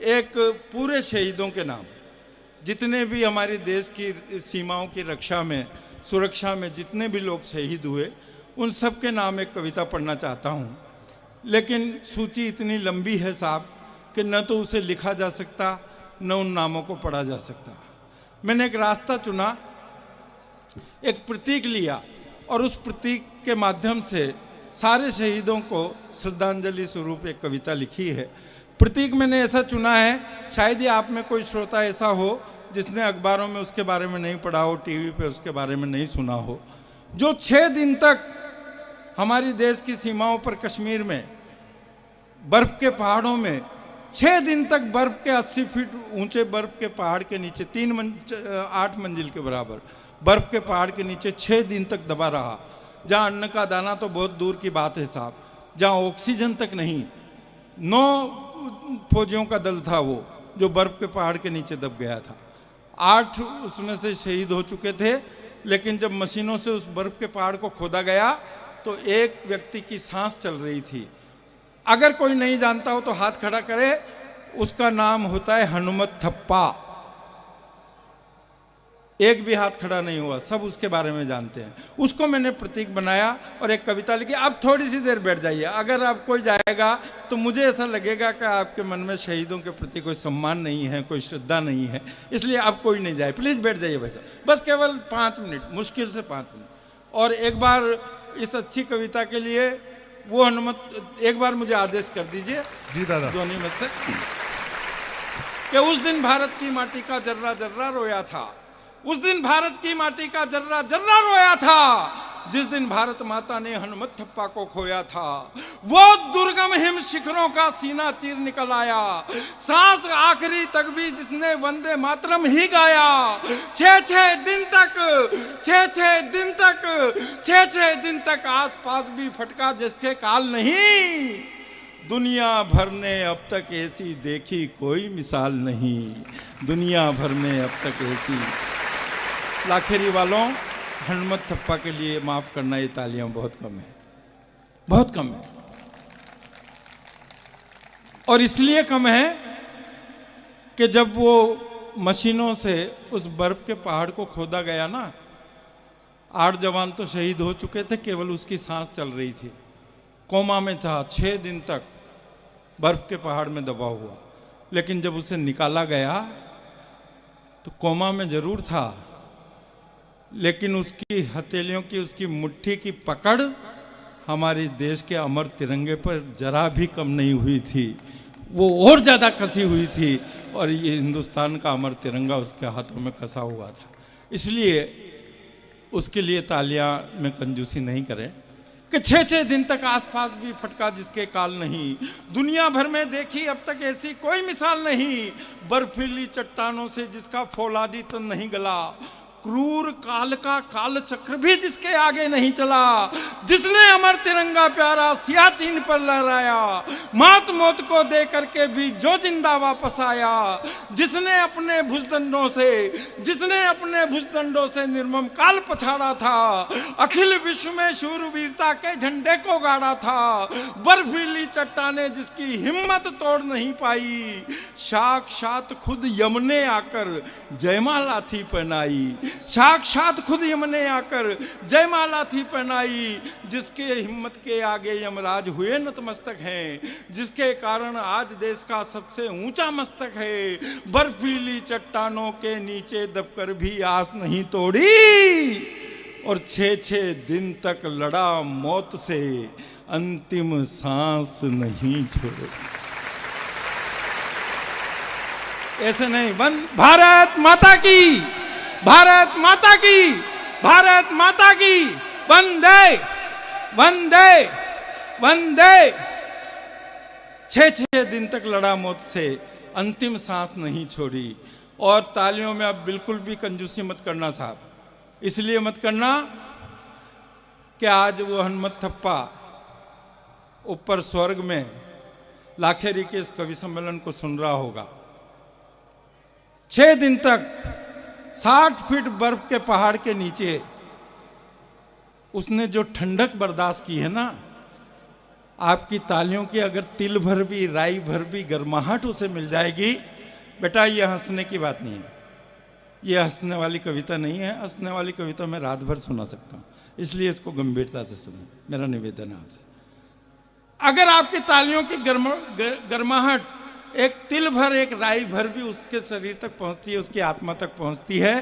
एक पूरे शहीदों के नाम, जितने भी हमारे देश की सीमाओं की रक्षा में, सुरक्षा में जितने भी लोग शहीद हुए, उन सब के नाम एक कविता पढ़ना चाहता हूँ। लेकिन सूची इतनी लंबी है साहब कि न तो उसे लिखा जा सकता, न उन नामों को पढ़ा जा सकता। मैंने एक रास्ता चुना, एक प्रतीक लिया और उस प्रतीक के माध्यम से सारे शहीदों को श्रद्धांजलि स्वरूप एक कविता लिखी है। प्रतीक मैंने ऐसा चुना है, शायद ही आप में कोई श्रोता ऐसा हो जिसने अखबारों में उसके बारे में नहीं पढ़ा हो, टीवी पे उसके बारे में नहीं सुना हो। जो 6 दिन तक हमारी देश की सीमाओं पर कश्मीर में बर्फ के पहाड़ों में 6 दिन तक बर्फ के 80 फीट ऊंचे बर्फ के पहाड़ के नीचे 8 मंजिल के बराबर बर्फ के पहाड़ के नीचे 6 दिन तक दबा रहा, जहाँ अन्न का दाना तो बहुत दूर की बात है साहब, जहाँ ऑक्सीजन तक नहीं। 9 फौजियों का दल था वो, जो बर्फ के पहाड़ के नीचे दब गया था। 8 उसमें से शहीद हो चुके थे, लेकिन जब मशीनों से उस बर्फ के पहाड़ को खोदा गया तो एक व्यक्ति की सांस चल रही थी। अगर कोई नहीं जानता हो तो हाथ खड़ा करे, उसका नाम होता है हनुमत थप्पा। एक भी हाथ खड़ा नहीं हुआ, सब उसके बारे में जानते हैं। उसको मैंने प्रतीक बनाया और एक कविता लिखी। अब थोड़ी सी देर बैठ जाइए, अगर आप कोई जाएगा तो मुझे ऐसा लगेगा कि आपके मन में शहीदों के प्रति कोई सम्मान नहीं है, कोई श्रद्धा नहीं है, इसलिए अब कोई नहीं जाए। प्लीज़ बैठ जाइए भाई साहब, बस केवल 5 मिनट, मुश्किल से 5 मिनट। और एक बार इस अच्छी कविता के लिए वो हनुमत, एक बार मुझे आदेश कर दीजिए जी दादा, ध्वनि मत से, कि उस दिन भारत की माटी का जर्रा जर्रा रोया था, उस दिन भारत की माटी का जर्रा जर्रा रोया था, जिस दिन भारत माता ने हनुमत थप्पा को खोया था। वो दुर्गम हिम शिखरों का सीना चीर निकल आया, सांस आखिरी तक भी जिसने वंदे मातरम ही गाया। 6 दिन तक आस पास भी फटका जिसके काल नहीं। दुनिया भर ने अब तक ऐसी देखी कोई मिसाल नहीं, दुनिया भर में अब तक ऐसी। लाखेरी वालों, हनुमत थप्पा के लिए माफ करना, ये तालियां बहुत कम है, बहुत कम है। और इसलिए कम है कि जब वो मशीनों से उस बर्फ के पहाड़ को खोदा गया ना, 8 जवान तो शहीद हो चुके थे, केवल उसकी सांस चल रही थी, कोमा में था 6 दिन तक बर्फ के पहाड़ में दबा हुआ। लेकिन जब उसे निकाला गया तो कोमा में जरूर था, लेकिन उसकी हथेलियों की, उसकी मुट्ठी की पकड़ हमारे देश के अमर तिरंगे पर जरा भी कम नहीं हुई थी, वो और ज़्यादा कसी हुई थी। और ये हिंदुस्तान का अमर तिरंगा उसके हाथों में कसा हुआ था। इसलिए उसके लिए तालियां में कंजूसी नहीं करें कि 6 दिन तक आसपास भी फटका जिसके काल नहीं। दुनिया भर में देखी अब तक ऐसी कोई मिसाल नहीं, बर्फीली चट्टानों से जिसका फौलादी तन नहीं गला, क्रूर काल का काल चक्र भी जिसके आगे नहीं चला, जिसने अमर तिरंगा प्यारा सियाचिन पर लहराया, मात मौत को दे करके भी जो जिंदा वापस आया, जिसने अपने भुजदंडों से निर्मम काल पछाड़ा था, अखिल विश्व में शूरवीरता के झंडे को गाड़ा था, बर्फीली चट्टाने जिसकी हिम्मत तोड़ नहीं पाई, साक्षात खुद यमने आकर जयमाला थी पहनाई, साक्षात खुद यमने आकर जयमाला थी पहनाई, जिसके हिम्मत के आगे यमराज हुए नतमस्तक हैं, जिसके कारण आज देश का सबसे ऊंचा मस्तक है, बर्फीली चट्टानों के नीचे दबकर भी आस नहीं तोड़ी, और 6 दिन तक लड़ा मौत से, अंतिम सांस नहीं छोड़ी। ऐसे नहीं, भारत माता की, भारत माता की, भारत माता की, वंदे वंदे वंदे। 6 दिन तक लड़ा मौत से, अंतिम सांस नहीं छोड़ी। और तालियों में अब बिल्कुल भी कंजूसी मत करना साहब, इसलिए मत करना कि आज वो हनुमत थप्पा ऊपर स्वर्ग में लाखेरी के इस कवि सम्मेलन को सुन रहा होगा। 6 दिन तक 60 फीट बर्फ के पहाड़ के नीचे उसने जो ठंडक बर्दाश्त की है ना, आपकी तालियों की अगर तिल भर भी राई भर भी गर्माहट उसे मिल जाएगी, बेटा ये हंसने की बात नहीं है, ये हंसने वाली कविता नहीं है। हंसने वाली कविता मैं रात भर सुना सकता हूँ, इसलिए इसको गंभीरता से सुनो, मेरा निवेदन है आपसे। अगर आपकी तालियों की गर्माहट एक तिल भर एक राई भर भी उसके शरीर तक पहुंचती है, उसकी आत्मा तक पहुंचती है,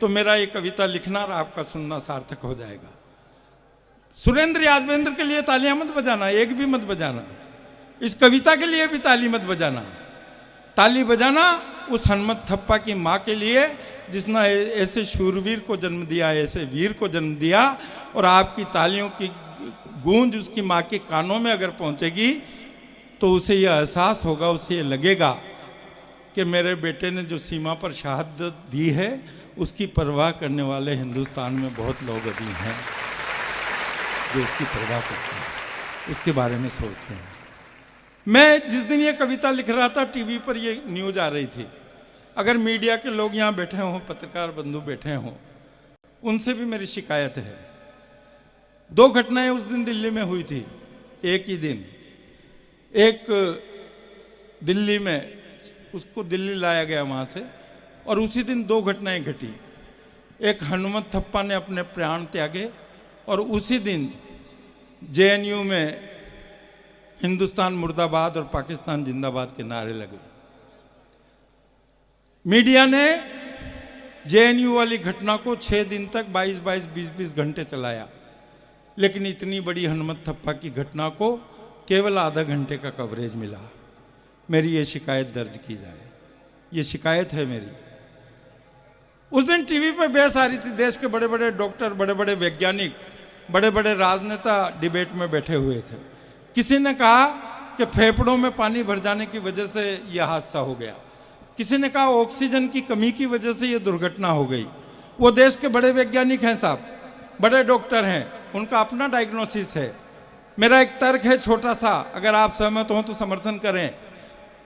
तो मेरा ये कविता लिखना और आपका सुनना सार्थक हो जाएगा। सुरेंद्र यादवेंद्र के लिए तालियां मत बजाना, एक भी मत बजाना। इस कविता के लिए भी ताली मत बजाना। ताली बजाना उस हनुमत थप्पा की माँ के लिए जिसने ऐसे शूरवीर को जन्म दिया, ऐसे वीर को जन्म दिया। और आपकी तालियों की गूंज उसकी माँ के कानों में अगर पहुंचेगी तो उसे यह एहसास होगा, उसे यह लगेगा कि मेरे बेटे ने जो सीमा पर शहादत दी है उसकी परवाह करने वाले हिंदुस्तान में बहुत लोग अभी हैं जो उसकी परवाह करते हैं, उसके बारे में सोचते हैं। मैं जिस दिन ये कविता लिख रहा था, टीवी पर ये न्यूज आ रही थी। अगर मीडिया के लोग यहाँ बैठे हों, पत्रकार बंधु बैठे हों, उनसे भी मेरी शिकायत है। 2 घटनाएं उस दिन दिल्ली में हुई थी, एक ही दिन। एक दिल्ली में उसको दिल्ली लाया गया वहाँ से, और उसी दिन 2 घटनाएं घटी। एक हनुमत थप्पा ने अपने प्राण त्यागे, और उसी दिन जेएनयू में हिंदुस्तान मुर्दाबाद और पाकिस्तान जिंदाबाद के नारे लगे। मीडिया ने जेएनयू वाली घटना को 6 दिन तक 22-22, 20-20 घंटे चलाया, लेकिन इतनी बड़ी हनुमत थप्पा की घटना को केवल आधा घंटे का कवरेज मिला। मेरी ये शिकायत दर्ज की जाए, ये शिकायत है मेरी। उस दिन टीवी पर बहस आ रही थी, देश के बड़े बड़े डॉक्टर, बड़े बड़े वैज्ञानिक, बड़े बड़े राजनेता डिबेट में बैठे हुए थे। किसी ने कहा कि फेफड़ों में पानी भर जाने की वजह से यह हादसा हो गया, किसी ने कहा ऑक्सीजन की कमी की वजह से यह दुर्घटना हो गई। वो देश के बड़े वैज्ञानिक हैं साहब, बड़े डॉक्टर हैं, उनका अपना डायग्नोसिस है। मेरा एक तर्क है छोटा सा, अगर आप सहमत हो तो समर्थन करें,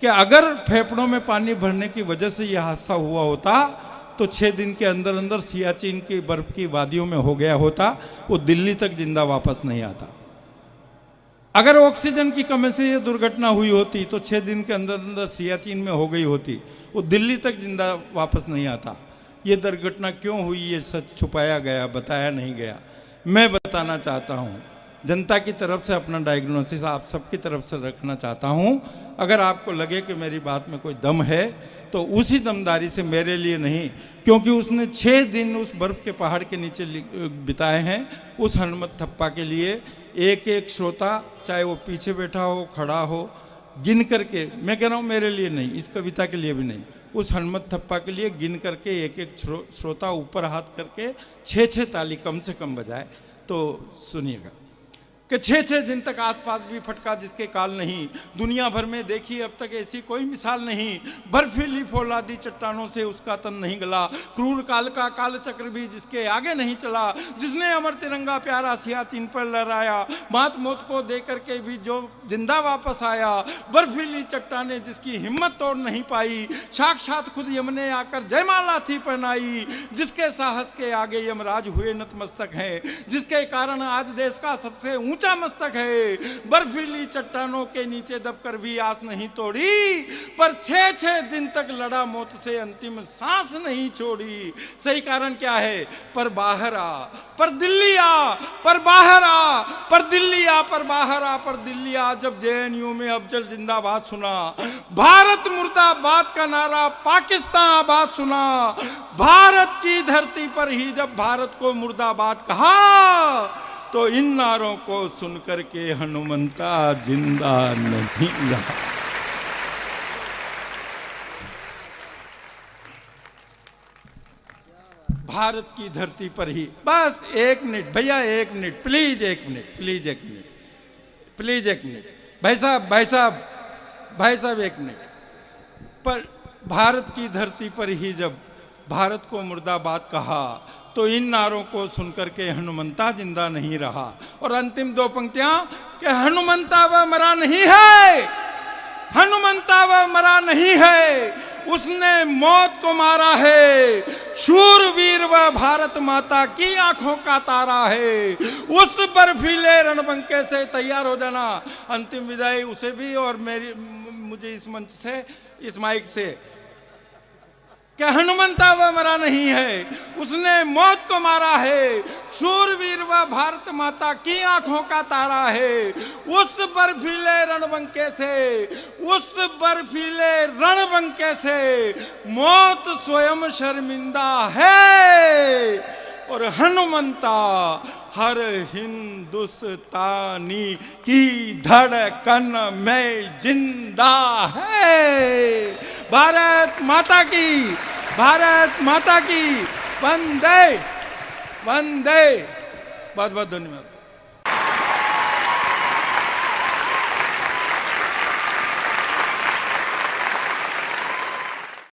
कि अगर फेफड़ों में पानी भरने की वजह से यह हादसा हुआ होता तो 6 दिन के अंदर अंदर सियाचिन की बर्फ की वादियों में हो गया होता, वो दिल्ली तक जिंदा वापस नहीं आता। अगर ऑक्सीजन की कमी से यह दुर्घटना हुई होती तो 6 दिन के अंदर अंदर सियाचिन में हो गई होती, वो दिल्ली तक जिंदा वापस नहीं आता। ये दुर्घटना क्यों हुई, ये सच छुपाया गया, बताया नहीं गया। मैं बताना चाहता हूँ, जनता की तरफ से अपना डायग्नोसिस आप सबकी तरफ से रखना चाहता हूँ। अगर आपको लगे कि मेरी बात में कोई दम है तो उसी दमदारी से, मेरे लिए नहीं, क्योंकि उसने 6 दिन उस बर्फ के पहाड़ के नीचे बिताए हैं, उस हनुमत थप्पा के लिए एक एक श्रोता, चाहे वो पीछे बैठा हो, खड़ा हो, गिन करके, मैं कह रहा हूँ मेरे लिए नहीं, इस कविता के लिए भी नहीं, उस हनुमत थप्पा के लिए गिन करके एक एक श्रोता ऊपर हाथ करके 6-6 ताली कम से कम बजाए। तो सुनिएगा कि 6-6 दिन तक आसपास भी फटका जिसके काल नहीं, दुनिया भर में देखी अब तक ऐसी कोई मिसाल नहीं। बर्फीली फौलादी चट्टानों से उसका तन नहीं गला, क्रूर काल का काल चक्र भी जिसके आगे नहीं चला, जिसने अमर तिरंगा प्यारा सियाचिन पर लहराया, मात मौत को दे करके भी जो जिंदा वापस आया। बर्फीली चट्टाने जिसकी हिम्मत तोड़ नहीं पाई, साक्षात खुद यम ने आकर जयमाला थी पहनाई, जिसके साहस के आगे यमराज हुए नतमस्तक हैं, जिसके कारण आज देश का सबसे ऊंचा मस्तक है। बर्फीली चट्टानों के नीचे दबकर भी आस नहीं तोड़ी, पर 6-6 दिन तक लड़ा मौत से, अंतिम सांस नहीं छोड़ी। सही कारण क्या है? पर बाहर आ, पर दिल्ली आ, पर बाहर आ, पर दिल्ली आ, पर बाहर आ, पर दिल्ली आ। जब जेएनयू में अफजल जिंदाबाद सुना, भारत मुर्दाबाद का नारा पाकिस्तान आबाद सुना, भारत की धरती पर ही जब भारत को मुर्दाबाद कहा, तो इन नारों को सुनकर के हनुमंता जिंदा नहीं रहा। भारत की धरती पर ही, बस 1 मिनट भैया, 1 minute please, 1 minute please, 1 minute please, 1 minute भाई साहब, भाई साहब, भाई साहब 1 मिनट। पर भारत की धरती पर ही जब भारत को मुर्दाबाद कहा, तो इन नारों को सुनकर के हनुमंता जिंदा नहीं रहा। और अंतिम 2 पंक्तियां कि हनुमंता वह मरा नहीं है, हनुमंता वह मरा नहीं है, उसने मौत को मारा है, शूरवीर वह भारत माता की आंखों का तारा है। उस बर्फीले रणबंके से तैयार हो जाना। अंतिम विदाई उसे भी और मुझे इस मंच से, इस माइक से, क्या हनुमंता वह मरा नहीं है, उसने मौत को मारा है, शूरवीर वह भारत माता की आंखों का तारा है। उस बर्फीले रणबंके से, उस बर्फीले रणबंके से मौत स्वयं शर्मिंदा है, और हनुमंता हर हिंदुस्तानी की धड़कन में जिंदा है। भारत माता की, भारत माता की, वंदे वंदे। बहुत बहुत धन्यवाद।